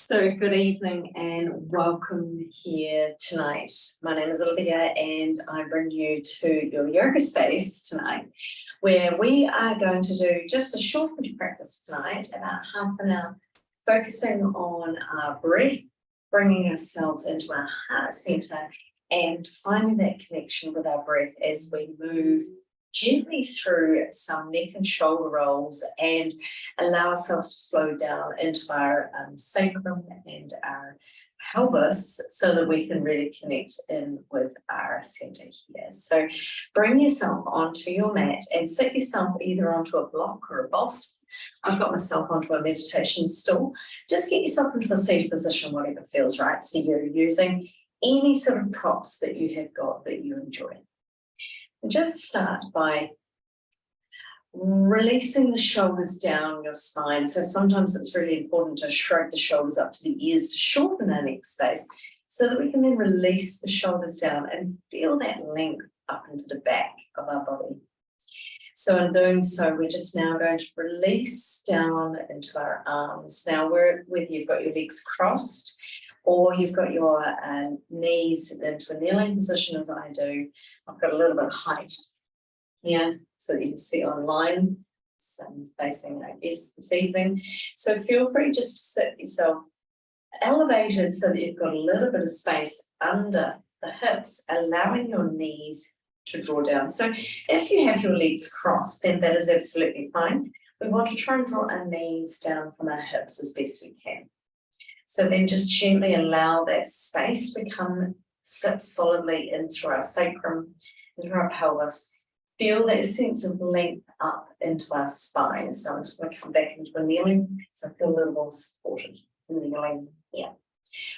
So good evening and welcome here tonight. My name is Olivia and I bring you to your yoga space tonight, where we are going to do just a short practice tonight, about half an hour, focusing on our breath, bringing ourselves into our heart center and finding that connection with our breath as we move gently through some neck and shoulder rolls and allow ourselves to flow down into our sacrum and our pelvis so that we can really connect in with our center here. So bring yourself onto your mat and sit yourself either onto a block or a bolster. I've got myself onto a meditation stool. Just get yourself into a seated position, whatever feels right for you, using any sort of props that you have got that you enjoy. Just start by releasing the shoulders down your spine. So sometimes it's really important to shrug the shoulders up to the ears to shorten our neck space so that we can then release the shoulders down and feel that length up into the back of our body. So in doing so, we're just now going to release down into our arms. Now, whether you've got your legs crossed or you've got your knees into a kneeling position as I do, I've got a little bit of height here so that you can see online. Sun facing, I guess, this evening. So feel free just to sit yourself elevated so that you've got a little bit of space under the hips, allowing your knees to draw down. So if you have your legs crossed, then that is absolutely fine. We want to try and draw our knees down from our hips as best we can. So then just gently allow that space to sit solidly in through our sacrum, into our pelvis. Feel that sense of length up into our spine. So I'm just going to come back into a kneeling, so I feel a little more supported in kneeling here.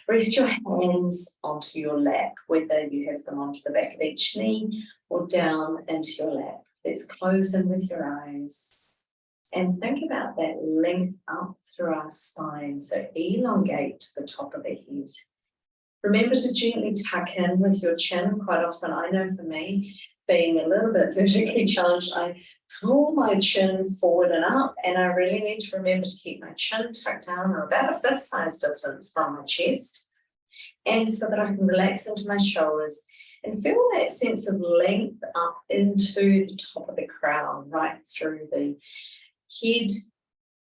Rest your hands onto your lap, whether you have them onto the back of each knee or down into your lap. Let's close in with your eyes. And think about that length up through our spine. So elongate to the top of the head. Remember to gently tuck in with your chin. Quite often, I know for me, being a little bit vertically challenged, I draw my chin forward and up, and I really need to remember to keep my chin tucked down or about a fist-sized distance from my chest, and so that I can relax into my shoulders and feel that sense of length up into the top of the crown, right through the head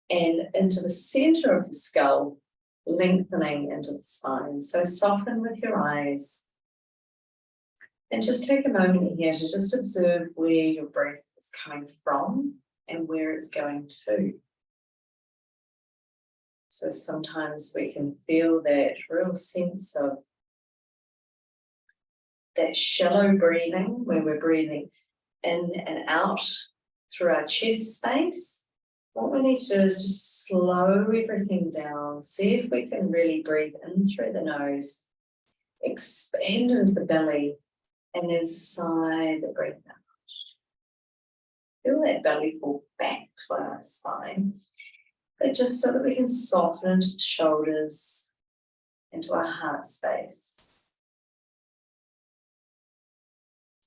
and into the center of the skull, lengthening into the spine. So soften with your eyes and just take a moment here to just observe where your breath is coming from and where it's going to. So sometimes we can feel that real sense of that shallow breathing where we're breathing in and out through our chest space. What we need to do is just slow everything down. See if we can really breathe in through the nose, expand into the belly, and then sigh the breath out. Feel that belly fall back to our spine, but just so that we can soften into the shoulders, into our heart space.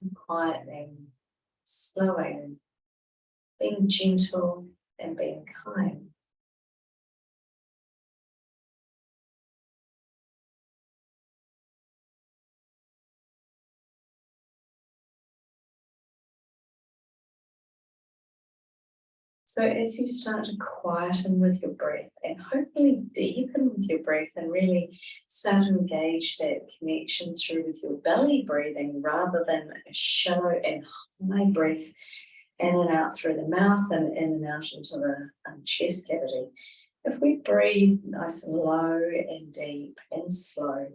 And quietening, slowing, being gentle and being kind. So as you start to quieten with your breath and hopefully deepen with your breath and really start to engage that connection through with your belly breathing rather than a shallow and high breath in and out through the mouth and in and out into the chest cavity. If we breathe nice and low and deep and slow,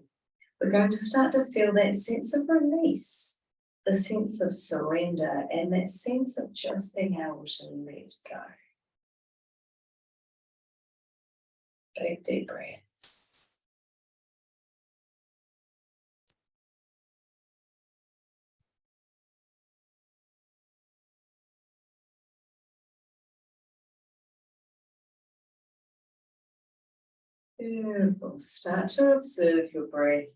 we're going to start to feel that sense of release, the sense of surrender, and that sense of just being able to let go. Big deep breaths. Beautiful. Start to observe your breath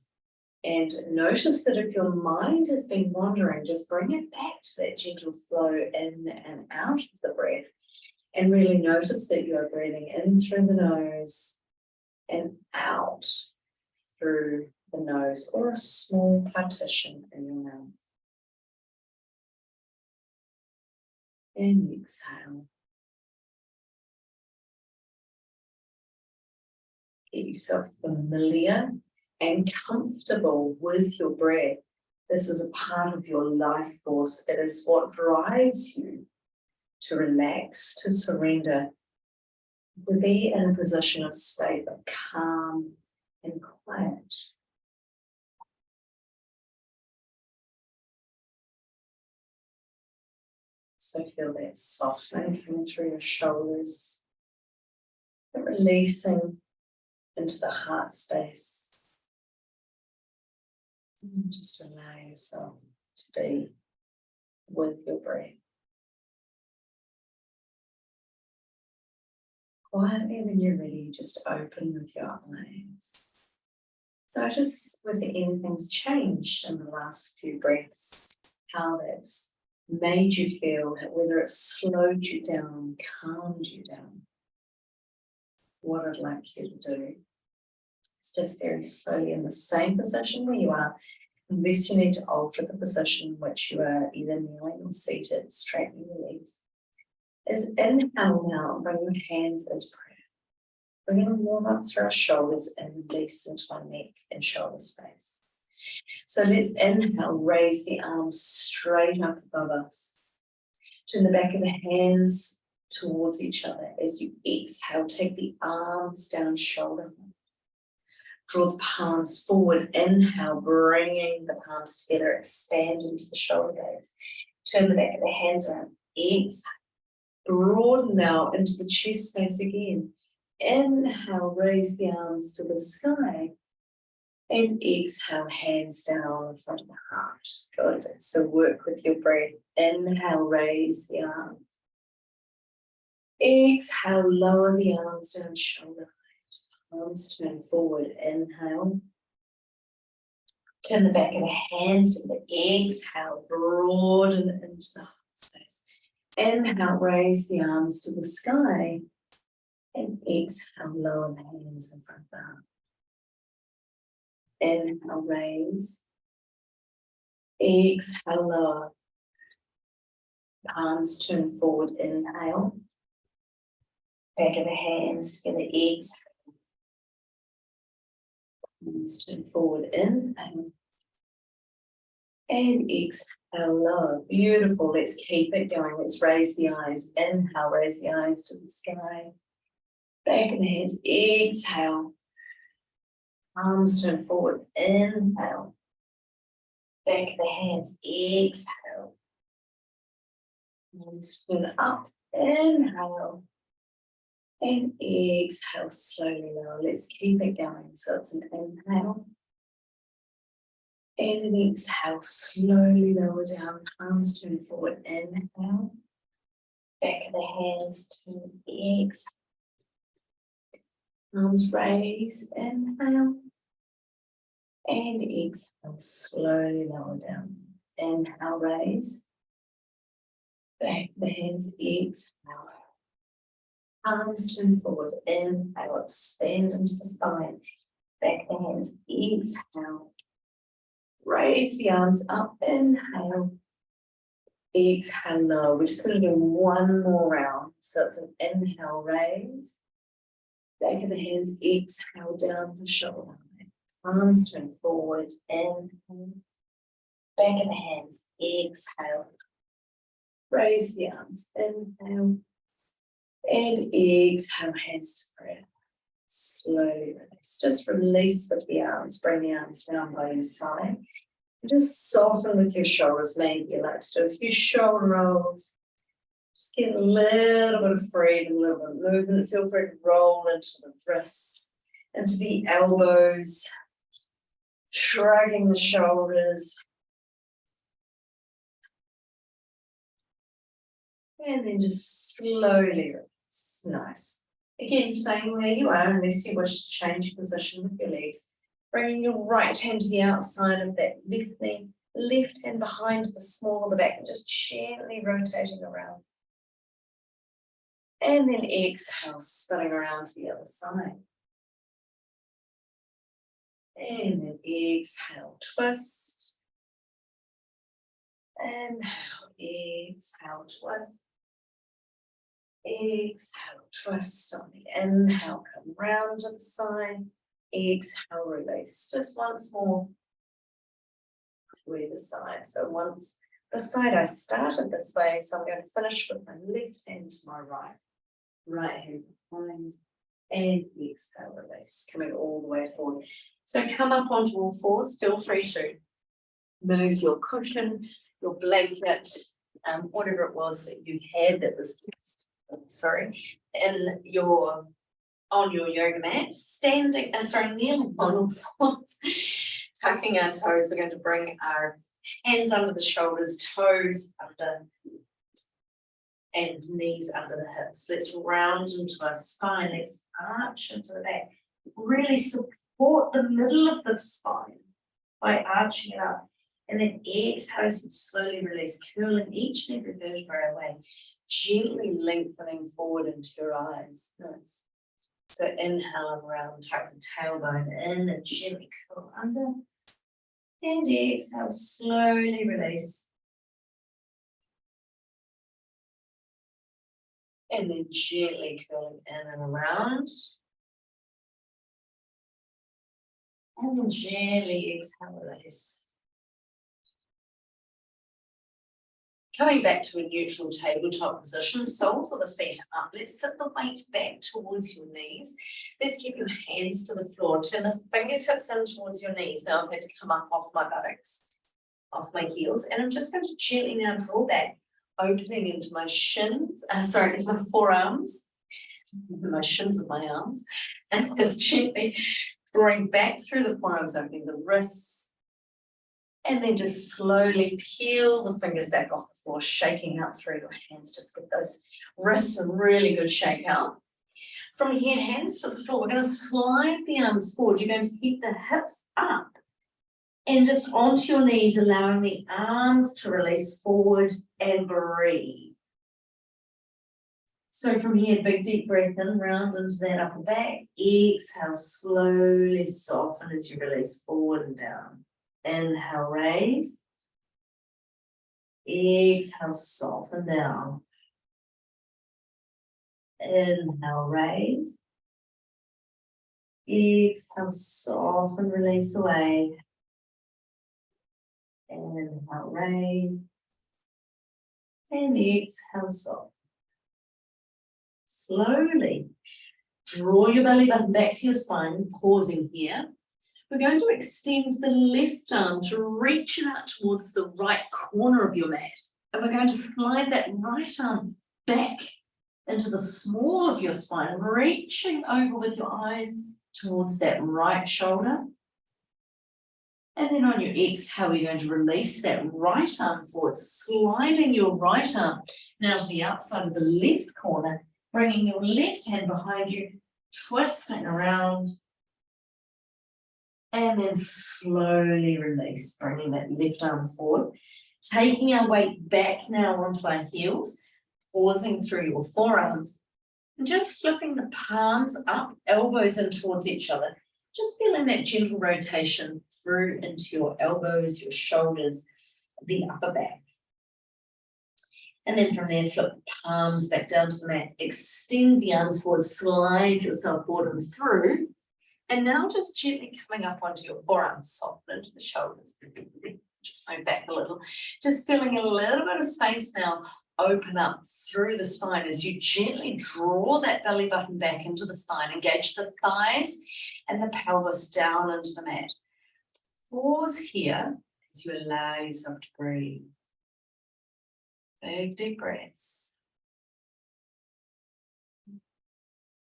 and notice that if your mind has been wandering, just bring it back to that gentle flow in and out of the breath and really notice that you are breathing in through the nose and out through the nose or a small partition in your mouth. And exhale. Get yourself familiar and comfortable with your breath. This is a part of your life force. It is what drives you to relax, to surrender, to be in a position of state of calm and quiet. So feel that softening coming through your shoulders, and releasing into the heart space. And just allow yourself to be with your breath. Quietly, when you're ready, just open with your eyes. Notice whether anything's changed in the last few breaths, how that's made you feel, whether it slowed you down, calmed you down. What I'd like you to do is just very slowly in the same position where you are, unless you need to alter the position in which you are either kneeling or seated, straightening your legs, is inhale now and bring your hands into prayer. We're going to warm up through our shoulders and release into our neck and shoulder space. So let's inhale, raise the arms straight up above us. Turn the back of the hands towards each other. As you exhale, take the arms down shoulder height. Draw the palms forward. Inhale, bringing the palms together, expand into the shoulder blades. Turn the back of the hands around. Exhale. Broaden now into the chest space again. Inhale, raise the arms to the sky. And exhale, hands down in front of the heart. Good. So work with your breath. Inhale, raise the arms. Exhale, lower the arms down shoulder height. Arms turn forward. Inhale. Turn the back of the hands to the exhale. Broaden into the heart space. Inhale, raise the arms to the sky. And exhale, lower the hands in front of the heart. Inhale, raise. Exhale, lower. Arms turn forward. Inhale. Back of the hands together. Exhale. Arms turn forward. Inhale. And exhale, lower. Beautiful. Let's keep it going. Let's raise the eyes. Inhale, raise the eyes to the sky. Back of the hands. Exhale. Arms turn forward. Inhale. Back of the hands. Exhale. Arms turn up. Inhale. And exhale slowly lower. Let's keep it going. So it's an inhale. And an exhale. Slowly lower down. Arms turn forward. Inhale. Back of the hands. Turn. Exhale. Arms raise. Inhale. And exhale, slowly lower down. Inhale, raise. Back the hands, exhale. Arms turn forward. Inhale, expand into the spine. Back the hands, exhale. Raise the arms up. Inhale. Exhale, lower. We're just going to do one more round. So it's an inhale, raise. Back of the hands, exhale down the shoulder. Arms turn forward, inhale. Back of the hands, exhale. Raise the arms, inhale. And exhale, hands to prayer. Slowly release. Just release with the arms. Bring the arms down by your side. Just soften with your shoulders. Maybe you like to do a few shoulder rolls. Just get a little bit of freedom, a little bit of movement. Feel free to roll into the wrists, into the elbows. Shrugging the shoulders. And then just slowly release. Nice. Again, staying where you are unless you wish to change position with your legs. Bringing your right hand to the outside of that left knee, left hand behind the small of the back, and just gently rotating around. And then exhale, spinning around to the other side. And then exhale, twist. Inhale, exhale, twist. Exhale, twist on the inhale, come round to the side. Exhale, release. Just once more to either side. So once the side I started this way, so I'm going to finish with my left hand to my right. Right hand behind. And exhale, release. Coming all the way forward. So come up onto all fours. Feel free to move your cushion, your blanket, whatever it was that you had that was on your yoga mat, kneeling on all fours, tucking our toes. We're going to bring our hands under the shoulders, toes under, and knees under the hips. Let's round into our spine. Let's arch into the back. Really support the middle of the spine by arching it up. And then exhale as you slowly release, curling each and every vertebra away, gently lengthening forward into your eyes. Nice. So inhale and round, tuck the tailbone in and gently curl under. And exhale, slowly release. And then gently curling in and around. And then gently exhale, release. Coming back to a neutral tabletop position, soles of the feet up. Let's sit the weight back towards your knees. Let's keep your hands to the floor. Turn the fingertips in towards your knees. Now I'm going to come up off my buttocks, off my heels, and I'm just going to gently now draw back, opening into my shins, into my forearms, my shins of my arms, and just gently drawing back through the forearms, opening the wrists, and then just slowly peel the fingers back off the floor, shaking out through your hands. Just get those wrists a really good shake out. From here, hands to the floor. We're going to slide the arms forward. You're going to keep the hips up and just onto your knees, allowing the arms to release forward and breathe. So from here, big deep breath in, round into that upper back. Exhale, slowly soften as you release forward and down. Inhale, raise. Exhale, soften down. Inhale, raise. Exhale, soften, release away. Inhale, raise. And exhale, soften. Slowly draw your belly button back to your spine, pausing here. We're going to extend the left arm to reach it out towards the right corner of your mat. And we're going to slide that right arm back into the small of your spine, reaching over with your eyes towards that right shoulder. And then on your exhale, you're going to release that right arm forward, sliding your right arm now to the outside of the left corner, bringing your left hand behind you, twisting around. And then slowly release, bringing that left arm forward. Taking our weight back now onto our heels, pausing through your forearms. And just flipping the palms up, elbows in towards each other. Just feeling that gentle rotation through into your elbows, your shoulders, the upper back. And then from there, flip the palms back down to the mat. Extend the arms forward, slide yourself forward and through. And now just gently coming up onto your forearms, soften into the shoulders. Just move back a little. Just feeling a little bit of space now. Open up through the spine as you gently draw that belly button back into the spine. Engage the thighs and the pelvis down into the mat. Pause here as you allow yourself to breathe. Big deep breaths.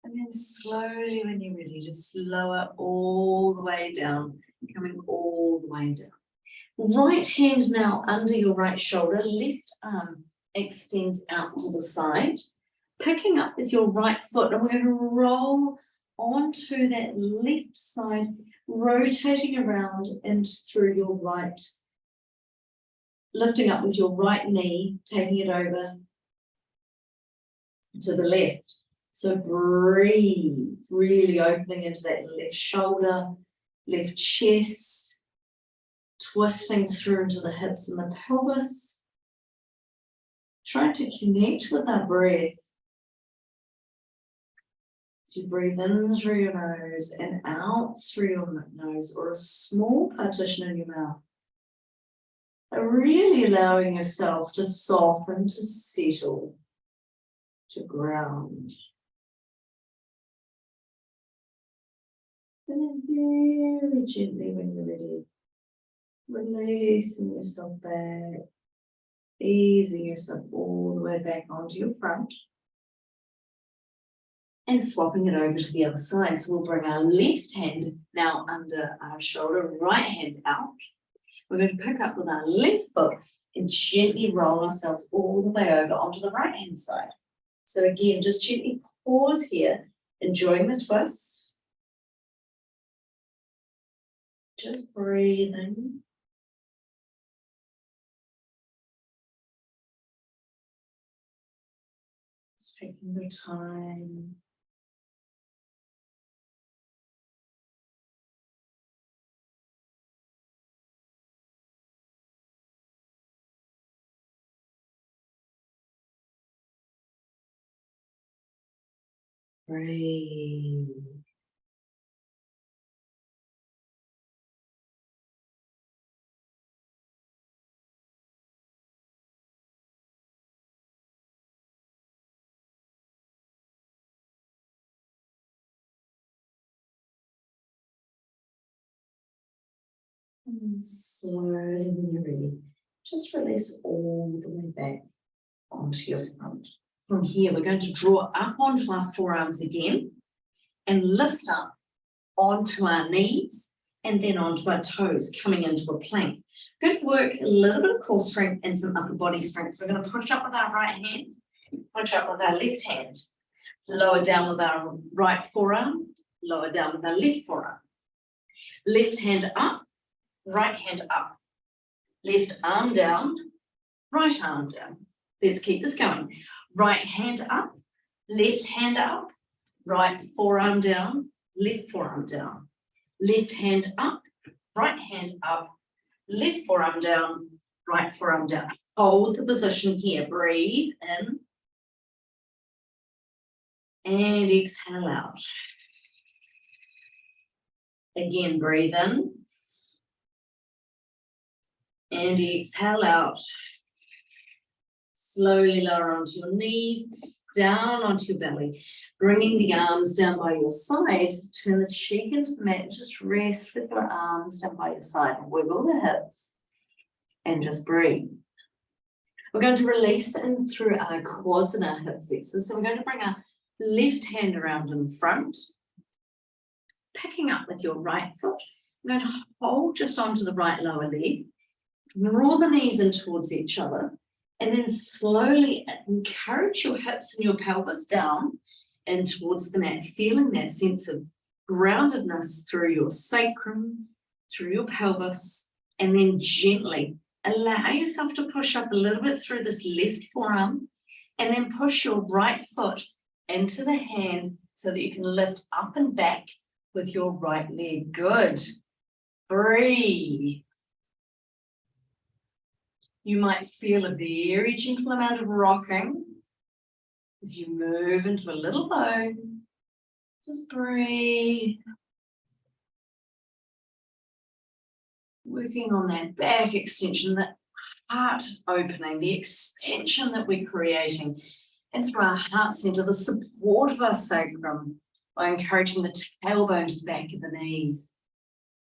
And then slowly, when you're ready, just lower all the way down, coming all the way down. Right hand now under your right shoulder, left arm extends out to the side, picking up with your right foot, and we're going to roll onto that left side, rotating around and through your right, lifting up with your right knee, taking it over to the left. So breathe, really opening into that left shoulder, left chest, twisting through into the hips and the pelvis. Try to connect with our breath. So you breathe in through your nose and out through your nose, or a small partition in your mouth. Really allowing yourself to soften, to settle, to ground. And then very gently, when you're ready, releasing yourself back, easing yourself all the way back onto your front, and swapping it over to the other side. So we'll bring our left hand now under our shoulder, right hand out. We're going to pick up with our left foot and gently roll ourselves all the way over onto the right hand side. So again, just gently pause here, enjoying the twist. Just breathing. Just taking your time. Breathe. And slowly, when you're ready, just release all the way back onto your front. From here, we're going to draw up onto our forearms again and lift up onto our knees and then onto our toes, coming into a plank. We're going to work a little bit of core strength and some upper body strength. So we're going to push up with our right hand, push up with our left hand, lower down with our right forearm, lower down with our left forearm. Left hand up, right hand up, left arm down, right arm down. Let's keep this going. Right hand up, left hand up, right forearm down, left forearm down. Left hand up, right hand up, left forearm down, right forearm down. Hold the position here. Breathe in and exhale out. Again, breathe in and exhale out. Slowly lower onto your knees, down onto your belly, bringing the arms down by your side. Turn the cheek into the mat. Just rest with your arms down by your side. Wiggle the hips and just breathe. We're going to release in through our quads and our hip flexors. So we're going to bring our left hand around in front, picking up with your right foot. We're going to hold just onto the right lower leg, draw the knees in towards each other, and then slowly encourage your hips and your pelvis down and towards the mat, feeling that sense of groundedness through your sacrum, through your pelvis, and then gently allow yourself to push up a little bit through this left forearm, and then push your right foot into the hand so that you can lift up and back with your right leg. Good. Breathe. You might feel a very gentle amount of rocking as you move into a little bow. Just breathe. Working on that back extension, that heart opening, the expansion that we're creating. And through our heart center, the support of our sacrum by encouraging the tailbone to the back of the knees.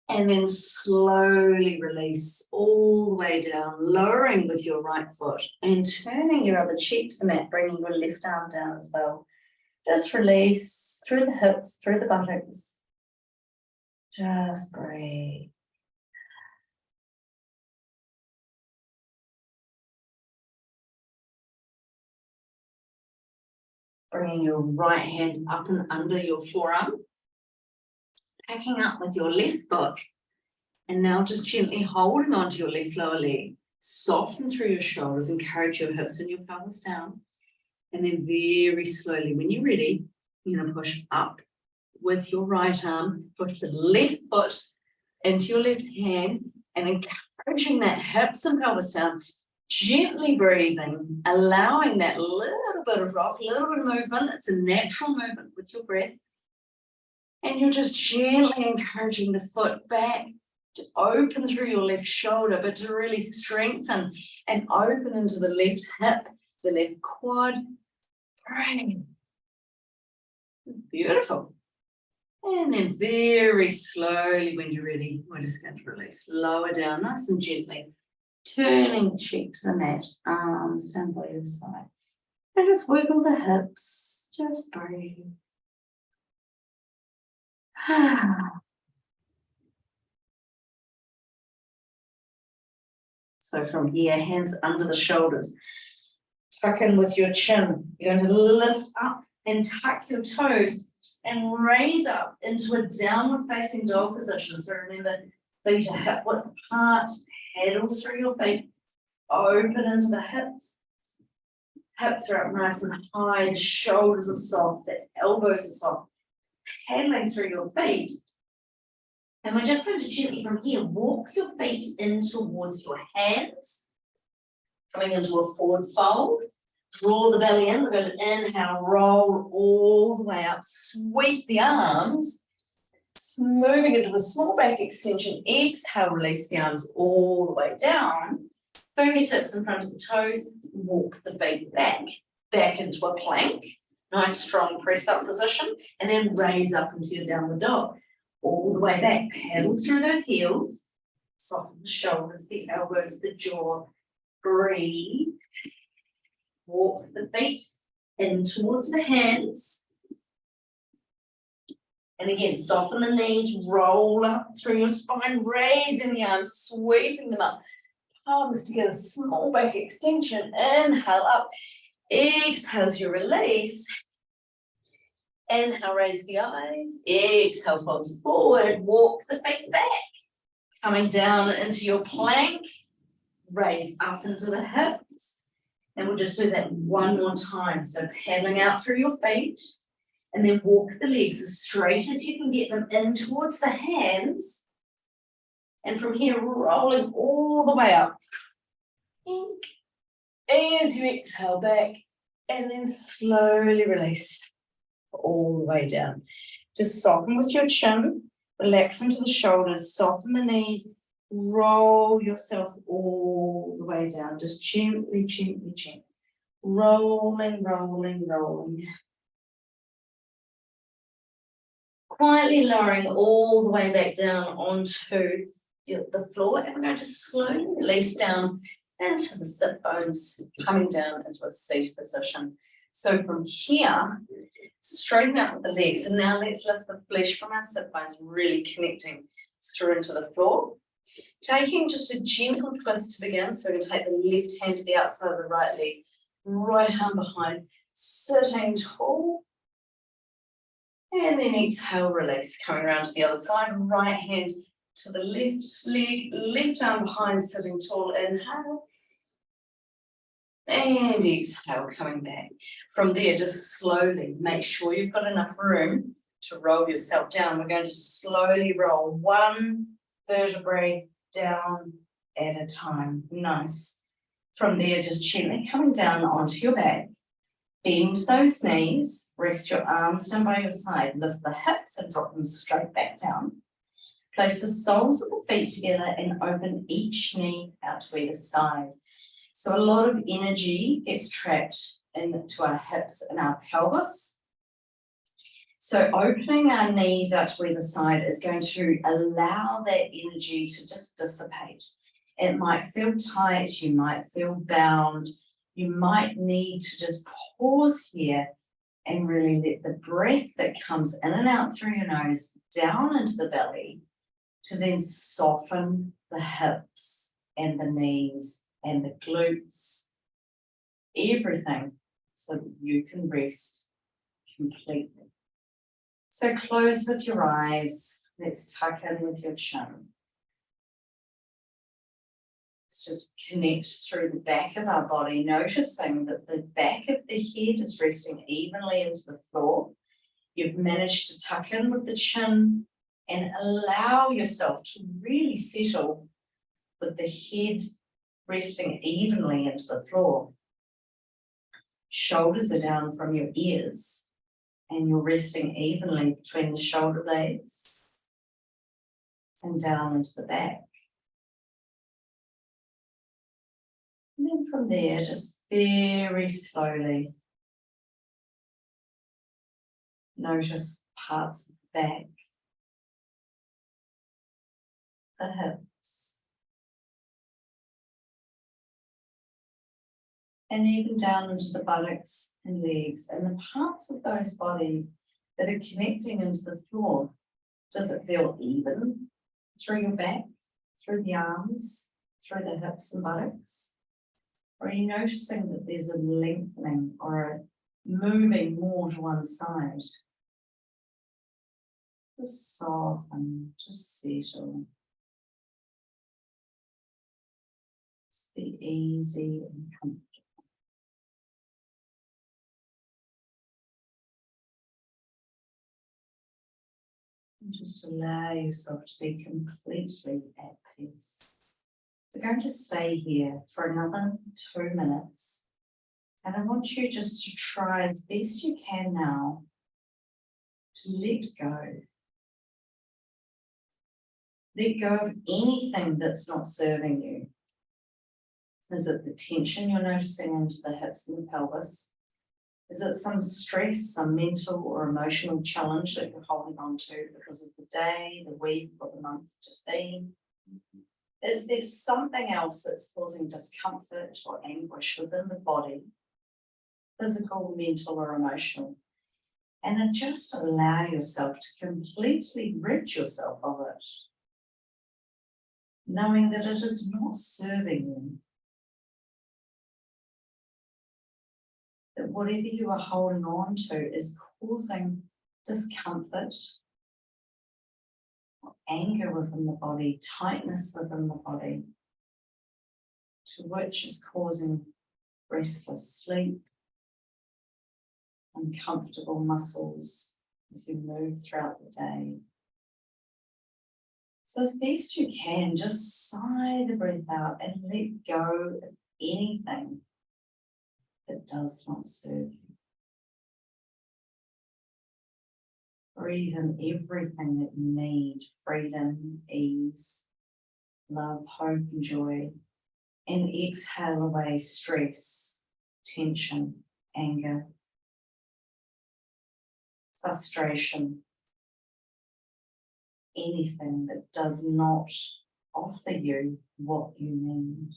And then slowly release all the way down, lowering with your right foot and turning your other cheek to the mat, bringing your left arm down as well. Just release through the hips, through the buttocks. Just breathe. Bringing your right hand up and under your forearm. Picking up with your left foot, and now just gently holding onto your left lower leg. Soften through your shoulders, encourage your hips and your pelvis down, and then very slowly, when you're ready, you're going to push up with your right arm, push the left foot into your left hand and encouraging that hips and pelvis down, gently breathing, allowing that little bit of rock, a little bit of movement. It's a natural movement with your breath. And you're just gently encouraging the foot back to open through your left shoulder, but to really strengthen and open into the left hip, the left quad. Breathe. It's beautiful. And then very slowly, when you're ready, we're just going to release. Lower down, nice and gently. Turning the cheek to the mat, arms down by your side. And just wiggle the hips. Just breathe. So from here, hands under the shoulders. Tuck in with your chin. You're going to lift up and tuck your toes and raise up into a downward facing dog position. So remember, feet are hip width apart, paddle through your feet, open into the hips. Hips are up nice and high, the shoulders are soft, the elbows are soft, paddling through your feet. And we're just going to gently from here, walk your feet in towards your hands, coming into a forward fold. Draw the belly in. We're going to inhale, roll all the way up, sweep the arms, moving into a small back extension. Exhale, release the arms all the way down. Fingertips in front of the toes, walk the feet back into a plank. Nice strong press up position, and then raise up into your downward dog. All the way back, paddle through those heels, soften the shoulders, the elbows, the jaw. Breathe. Walk the feet in towards the hands. And again, soften the knees, roll up through your spine, raising the arms, sweeping them up. Palms together, small back extension. Inhale up. Exhale as you release. Inhale, raise the eyes. Exhale, fold forward. Walk the feet back. Coming down into your plank. Raise up into the hips. And we'll just do that one more time. So paddling out through your feet. And then walk the legs as straight as you can get them in towards the hands. And from here, rolling all the way up. As you exhale back. And then slowly release. All the way down. Just soften with your chin, relax into the shoulders, soften the knees, roll yourself all the way down. Just gently, gently, gently. Rolling, rolling, rolling. Quietly lowering all the way back down onto the floor, and we're going to slowly release down into the sit bones, coming down into a seated position. So from here, straighten out with the legs, and now let's lift the flesh from our sit bones, really connecting through into the floor. Taking just a gentle twist to begin, so we're going to take the left hand to the outside of the right leg, right arm behind, sitting tall, and then exhale, release, coming around to the other side, right hand to the left leg, left arm behind, sitting tall, inhale, and exhale, coming back. From there, just slowly make sure you've got enough room to roll yourself down. We're going to slowly roll one vertebrae down at a time. Nice. From there, just gently coming down onto your back. Bend those knees, rest your arms down by your side, lift the hips and drop them straight back down. Place the soles of the feet together and open each knee out to either side. So a lot of energy gets trapped into our hips and our pelvis. So opening our knees out to either side is going to allow that energy to just dissipate. It might feel tight, you might feel bound, you might need to just pause here and really let the breath that comes in and out through your nose down into the belly to then soften the hips and the knees and the glutes, everything, so that you can rest completely. So close with your eyes. Let's tuck in with your chin. Let's just connect through the back of our body, noticing that the back of the head is resting evenly into the floor. You've managed to tuck in with the chin, and allow yourself to really settle with the head resting evenly into the floor. Shoulders are down from your ears and you're resting evenly between the shoulder blades and down into the back. And then from there, just very slowly, notice parts of the back, the hips, and even down into the buttocks and legs, and the parts of those bodies that are connecting into the floor. Does it feel even through your back, through the arms, through the hips and buttocks? Or are you noticing that there's a lengthening or a moving more to one side? Just soften, just settle. Just be easy and comfortable. And just allow yourself to be completely at peace. We're going to stay here for another 2 minutes. And I want you just to try as best you can now to let go. Let go of anything that's not serving you. Is it the tension you're noticing into the hips and the pelvis? Is it some stress, some mental or emotional challenge that you're holding on to because of the day, the week, or the month just been? Is there something else that's causing discomfort or anguish within the body, physical, mental, or emotional? And then just allow yourself to completely rid yourself of it, knowing that it is not serving you. That whatever you are holding on to is causing discomfort, anger within the body, tightness within the body, to which is causing restless sleep, uncomfortable muscles as you move throughout the day. So as best you can, just sigh the breath out and let go of anything that does not serve you. Breathe in everything that you need: freedom, ease, love, hope, and joy. And exhale away stress, tension, anger, frustration, anything that does not offer you what you need.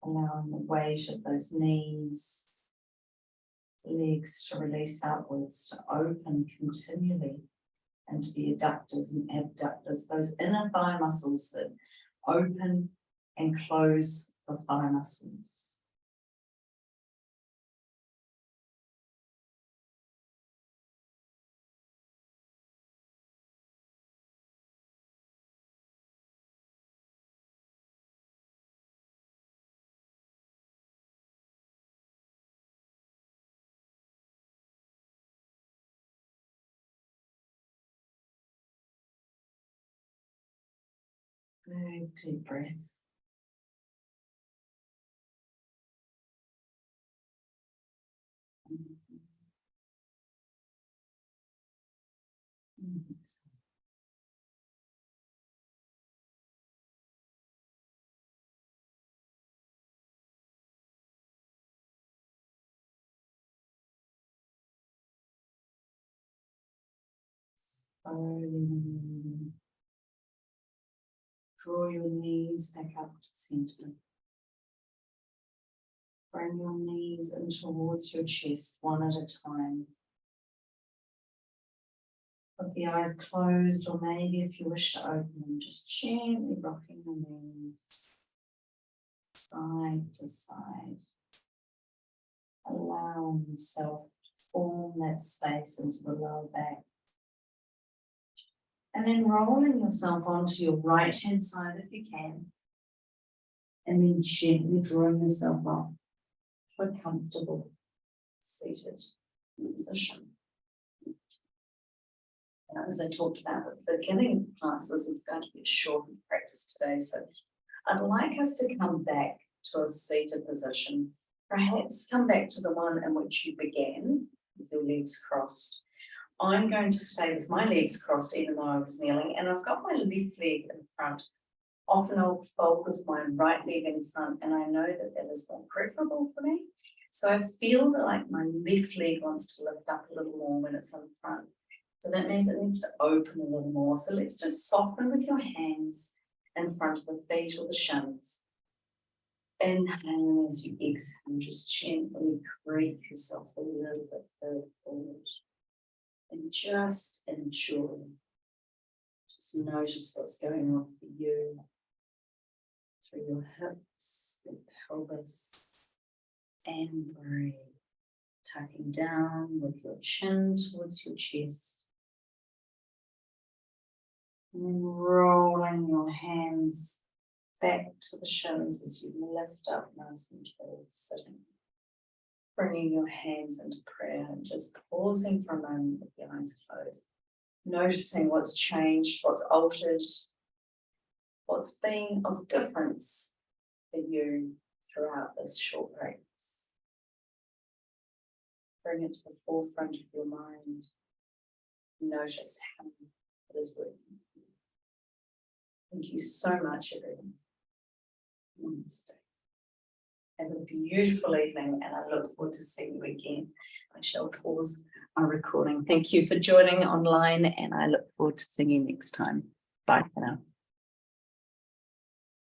Allowing the weight of those knees, legs to release outwards, to open continually into the adductors and abductors, those inner thigh muscles that open and close the thigh muscles. Big deep breath. Slowly draw your knees back up to center. Bring your knees in towards your chest one at a time. With the eyes closed, or maybe if you wish to open them, just gently rocking the knees side to side, allowing yourself to form that space into the lower back. And then rolling yourself onto your right hand side if you can, and then gently drawing yourself up to a comfortable seated position. As I talked about at the beginning class, this is going to be a shortened practice today. So I'd like us to come back to a seated position. Perhaps come back to the one in which you began with your legs crossed. I'm going to stay with my legs crossed even though I was kneeling, and I've got my left leg in front. Often I'll fold with my right leg in front, and I know that that is more preferable for me. So I feel that like my left leg wants to lift up a little more when it's in front. So that means it needs to open a little more. So let's just soften with your hands in front of the feet or the shins. Inhale as you exhale, just gently creep yourself a little bit further forward. And just enjoy. Just notice what's going on for you. Through your hips, your pelvis, and breathe. Tucking down with your chin towards your chest. And then rolling your hands back to the shins as you lift up nice and tall, sitting. Bringing your hands into prayer and just pausing for a moment with your eyes closed. Noticing what's changed, what's altered, what's been of difference for you throughout this short practice. Bring it to the forefront of your mind. Notice how it is working. Thank you so much, everyone. Namaste. Have a beautiful evening, and I look forward to seeing you again. I shall pause my recording. Thank you for joining online, and I look forward to seeing you next time. Bye for now.